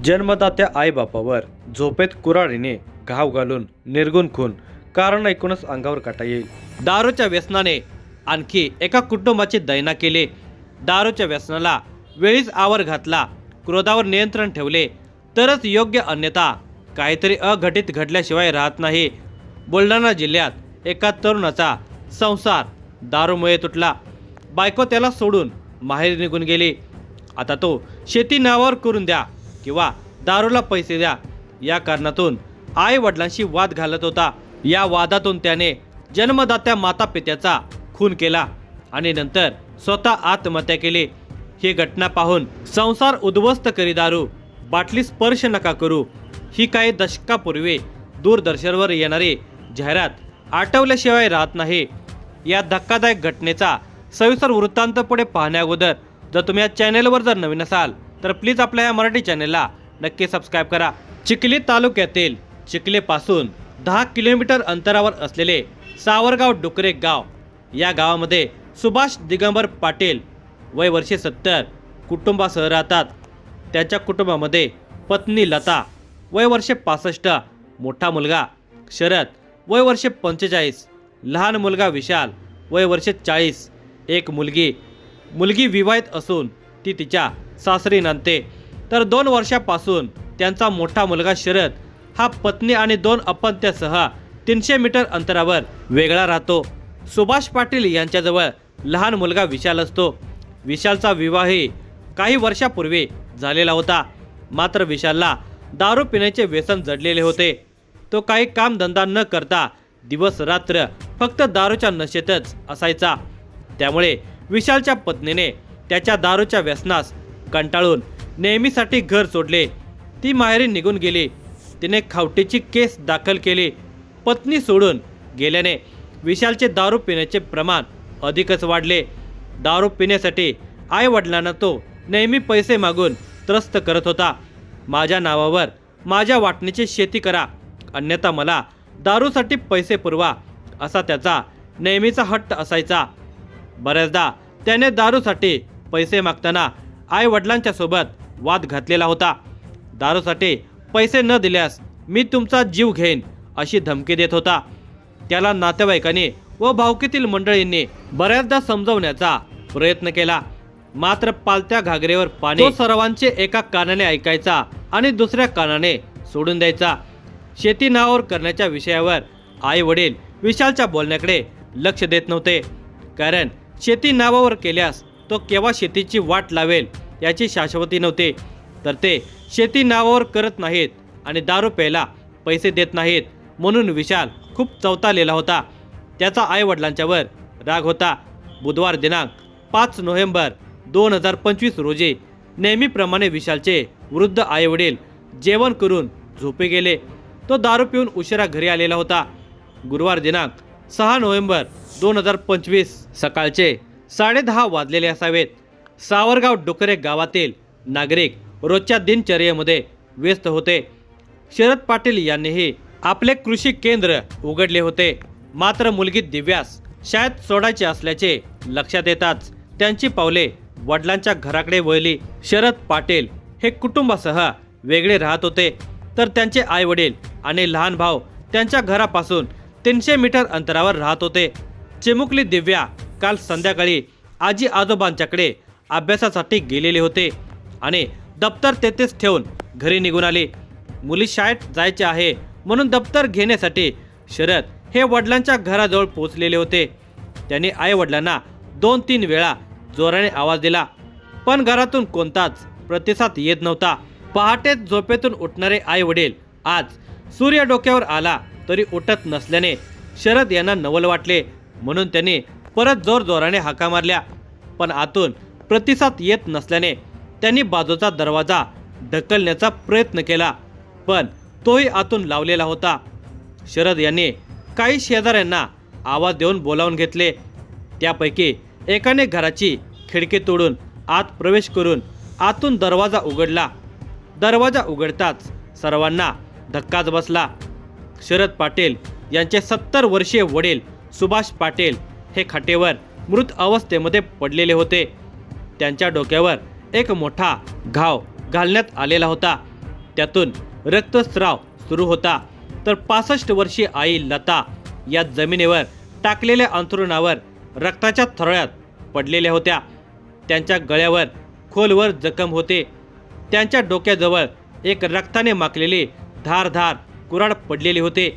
जन्मदात्या आईबापावर झोपेत कुऱ्हाडीने घाव घालून निर्गुण खून, कारण ऐकूनच अंगावर काटा येईल। दारूच्या व्यसनाने आणखी एका कुटुंबाची दैना केली। दारूच्या व्यसनाला वेळीच आवर घातला, क्रोधावर नियंत्रण ठेवले तरच योग्य, अन्यथा काहीतरी अघटित घडल्याशिवाय राहत नाही। बुलढाणा जिल्ह्यात एका तरुणाचा संसार दारूमुळे तुटला। बायको त्याला सोडून माहेरी निघून गेली। आता तो शेती नावावर करून द्या किंवा दारूला पैसे द्या या कारणातून आई वडिलांशी वाद घालत होता। या वादातून त्याने जन्मदात्या माता पित्याचा खून केला आणि नंतर स्वतः आत्महत्या केली। ही घटना पाहून संसार उद्ध्वस्त करी दारू, बाटली स्पर्श नका करू, ही काही दशकापूर्वी दूरदर्शनवर येणारी जाहिरात आठवल्याशिवाय राहत नाही। या धक्कादायक घटनेचा सविस्तर वृत्तांत पुढे पाहण्याअगोदर जर तुम्ही या चॅनलवर जर नवीन असाल तर प्लीज आपल्या या मराठी चॅनलला नक्की सबस्क्राईब करा। चिखली तालुक्यातील चिखलीपासून 10 किलोमीटर अंतरावर असलेले सावरगाव डुकरे गाव, या गावामध्ये सुभाष दिगंबर पाटील वय वर्षे 70 कुटुंबासह राहतात। त्याच्या कुटुंबामध्ये पत्नी लता वय वर्षे 65, मोठा मुलगा शरद वय वर्षे 45, लहान मुलगा विशाल वय वर्षे 40, एक मुलगी विवाहित असून ती तिच्या सासरी नांदते। तर 2 वर्षापासून त्यांचा मोठा मुलगा शरद हा पत्नी आणि 2 अपत्यासह 300 मीटर अंतरावर वेगळा राहतो। सुभाष पाटील यांच्याजवळ लहान मुलगा विशाल असतो। विशालचा विवाहही काही वर्षापूर्वी झालेला होता, मात्र विशालला दारू पिण्याचे व्यसन जडलेले होते। तो काही कामधंदा न करता दिवस रात्र फक्त दारूच्या नशेतच असायचा। त्यामुळे विशालच्या पत्नीने त्याच्या दारूच्या व्यसनास कंटाळून नेहमीसाठी घर सोडले। ती माहेरी निघून गेली। तिने खावटीची केस दाखल केली। पत्नी सोडून गेल्याने विशालचे दारू पिण्याचे प्रमाण अधिकच वाढले। दारू पिण्यासाठी आई वडिलांना तो नेहमी पैसे मागून त्रस्त करत होता। माझ्या नावावर माझ्या वाटणीची शेती करा, अन्यथा मला दारूसाठी पैसे पुरवा, असा त्याचा नेहमीचा हट्ट असायचा। बऱ्याचदा त्याने दारूसाठी पैसे मागताना आई वडिलांच्या सोबत वाद घातलेला होता। दारूसाठी पैसे न दिल्यास मी तुमचा जीव घेईन अशी धमकी देत होता। त्याला नातेवाईकांनी व भावकीतील मंडळींनी बऱ्याचदा समजवण्याचा प्रयत्न केला, मात्र पालत्या घागरेवर पाणी। तो सर्वांचे एका कानाने ऐकायचा आणि दुसऱ्या कानाने सोडून द्यायचा। शेती नावावर करण्याच्या विषयावर आई वडील विशालच्या बोलण्याकडे लक्ष देत नव्हते, कारण शेती नावावर केल्यास तो केव्हा शेतीची वाट लावेल याची शाश्वती नव्हती। तर ते शेती नावावर करत नाहीत आणि दारू प्यायला पैसे देत नाहीत, म्हणून विशाल खूप चवताळलेला होता। त्याचा आई वडिलांच्यावर राग होता। बुधवार दिनांक 5 नोव्हेंबर 2025 रोजी नेहमीप्रमाणे विशालचे वृद्ध आई वडील जेवण करून झोपे गेले। तो दारू पिऊन उशिरा घरी आलेला होता। गुरुवार दिनांक 6 नोव्हेंबर 2025 सकाळचे 10:30 वाजलेले असावेत। सावरगाव डुकरे गावातील नागरिक रोजच्या दिनचर्येमध्ये व्यस्त होते। शरद पाटील यांनीही आपले कृषी केंद्र उघडले होते, मात्र मुलगी दिव्यास शाळेत सोडायचे असल्याचे लक्षात येताच त्यांची पावले वडिलांच्या घराकडे वळली। शरद पाटील हे कुटुंबासह वेगळे राहत होते, तर त्यांचे आई वडील आणि लहान भाऊ त्यांच्या घरापासून 300 मीटर अंतरावर राहत होते। चिमुकली दिव्या काल संध्याकाळी आजी आजोबांच्याकडे अभ्यासासाठी गेलेले होते आणि दप्तर तेथेच ठेवून घरी निघून आले। मुली शाळेत जायचे आहे म्हणून दप्तर घेण्यासाठी शरद हे वडिलांच्या घराजवळ पोहोचलेले होते। त्यांनी आई वडिलांना 2-3 वेळा जोराने आवाज दिला, पण घरातून कोणताच प्रतिसाद येत नव्हता। पहाटेच झोपेतून उठणारे आई वडील आज सूर्य डोक्यावर आला तरी उठत नसल्याने शरद यांना नवल वाटले, म्हणून त्यांनी परत जोरजोराने हाका मारल्या, पण आतून प्रतिसाद येत नसल्याने त्यांनी बाजूचा दरवाजा ढकलण्याचा प्रयत्न केला, पण तोही आतून लावलेला होता। शरद यांनी काही शेजाऱ्यांना आवाज देऊन बोलावून घेतले। त्यापैकी एकाने घराची खिडकी तोडून आत प्रवेश करून आतून दरवाजा उघडला। दरवाजा उघडताच सर्वांना धक्काच बसला। शरद पाटील यांचे 70 वर्षीय वडील सुभाष पाटील हे खाटेवर मृत अवस्थेमध्ये पडलेले होते। त्यांच्या डोक्यावर एक मोठा घाव घालण्यात आलेला होता। त्यातून रक्तस्राव सुरू होता, तर 65 वर्षीय आई लता या जमिनीवर टाकलेल्या अंथरुणावर रक्ताच्या थरोळ्यात पडलेल्या होत्या. त्यांच्या गळ्यावर खोलवर जखम होते. त्यांच्या डोक्याजवळ एक रक्ताने माखलेली धारधार कुऱ्हाड पडलेली होते.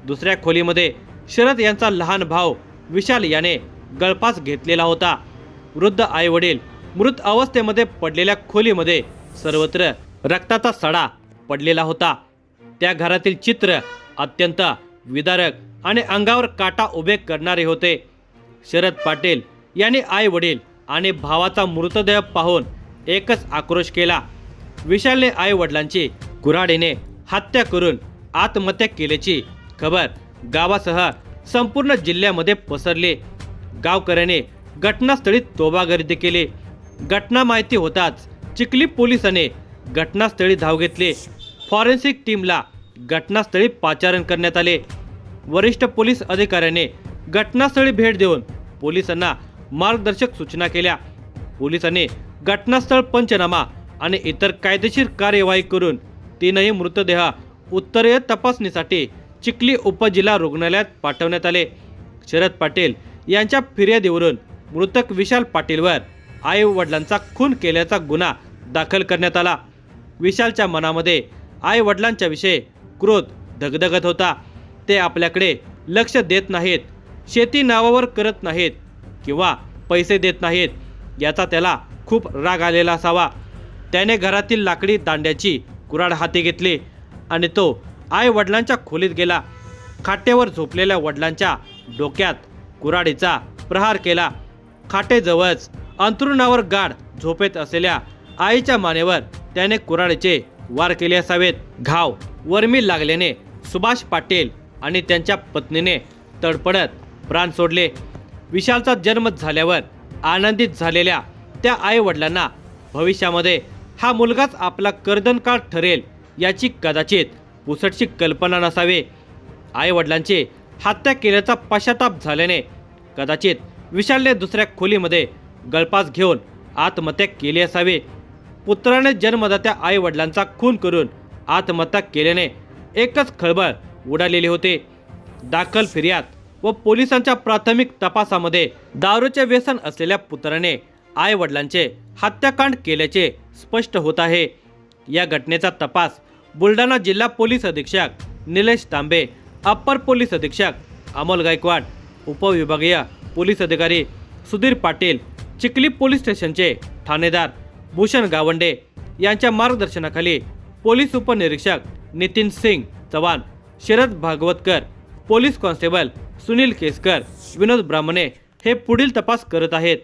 दुसऱ्या खोलीमध्ये शरद यांचा लहान भाऊ विशाल याने गळफास घेतलेला होता. वृद्ध आई वडील मृत अवस्थेमध्ये पडलेल्या खोलीमध्ये सर्वत्र रक्ताचा सडा पडलेला होता. त्या घरातील चित्र अत्यंत विदारक आणि अंगावर काटा उभे करणारे होते. शरद पाटील यांनी आई वडील आणि भावाचा मृतदेह पाहून एकच आक्रोश केला. विशालने आई वडिलांची कुऱ्हाडीने हत्या करून आत्महत्या केल्याची खबर गावासह संपूर्ण जिल्ह्यामध्ये पसरली. गावकऱ्यांनी घटनास्थळी तोबागर्दी केली. घटना माहिती होताच चिखली पोलिसांनी घटनास्थळी धाव घेतली. फॉरेन्सिक टीमला घटनास्थळी पाचारण करण्यात आले. वरिष्ठ पोलीस अधिकाऱ्यांनी घटनास्थळी भेट देऊन पोलिसांना मार्गदर्शक सूचना केल्या. पोलिसांनी घटनास्थळ पंचनामा आणि इतर कायदेशीर कार्यवाही करून तीनही मृतदेह उत्तरीय तपासणीसाठी चिखली उपजिल्हा रुग्णालयात पाठवण्यात आले. शरद पाटील यांच्या फिर्यादीवरून मृतक विशाल पाटीलवर आई वडिलांचा खून केल्याचा गुन्हा दाखल करण्यात आला. विशालच्या मनामध्ये आई वडिलांच्या विषयी क्रोध धगधगत होता. ते आपल्याकडे लक्ष देत नाहीत, शेती नावावर करत नाहीत किंवा पैसे देत नाहीत याचा त्याला खूप राग आलेला असावा. त्याने घरातील लाकडी दांड्याची कुऱ्हाड हाती घेतली आणि तो आई वडिलांच्या खोलीत गेला. खाटेवर झोपलेल्या वडिलांच्या डोक्यात कुऱ्हाडीचा प्रहार केला. खाटेजवळच अंथरुणावर गाढ झोपेत असलेल्या आईच्या मानेवर त्याने कुऱ्हाडीचे वार केले असावेत. घाव वर्मी लागल्याने सुभाष पाटील आणि त्यांच्या पत्नीने तडफडत प्राण सोडले. विशालचा जन्म झाल्यावर आनंदित झालेल्या त्या आई वडिलांना भविष्यामध्ये हा मुलगाच आपला कर्दनकाळ ठरेल याची कदाचित पुसटशी कल्पना नसावी. आई वडिलांची हत्या केल्याचा पश्चाताप झाल्याने कदाचित विशालने दुसऱ्या खोलीमध्ये गळफास घेऊन आत्महत्या केली असावी. पुत्राने जन्मदात्या आई वडिलांचा खून करून आत्महत्या केल्याने एकच खळबळ उडालेली होती. दाखल फिर्याद व पोलिसांच्या प्राथमिक तपासामध्ये दारूचे व्यसन असलेल्या पुत्राने आई वडिलांचे हत्याकांड केल्याचे स्पष्ट होत आहे. या घटनेचा तपास बुलढाणा जिल्हा पोलीस अधीक्षक निलेश तांबे, अप्पर पोलीस अधीक्षक अमोल गायकवाड, उपविभागीय पोलीस अधिकारी सुधीर पाटील, चिखली पोलीस स्टेशनचे ठाणेदार भूषण गावंडे यांच्या मार्गदर्शनाखाली पोलीस उपनिरीक्षक नितीन सिंग चव्हाण, शरद भागवतकर, पोलीस कॉन्स्टेबल सुनील केसकर, विनोद ब्राह्मणे हे पुढील तपास करत आहेत.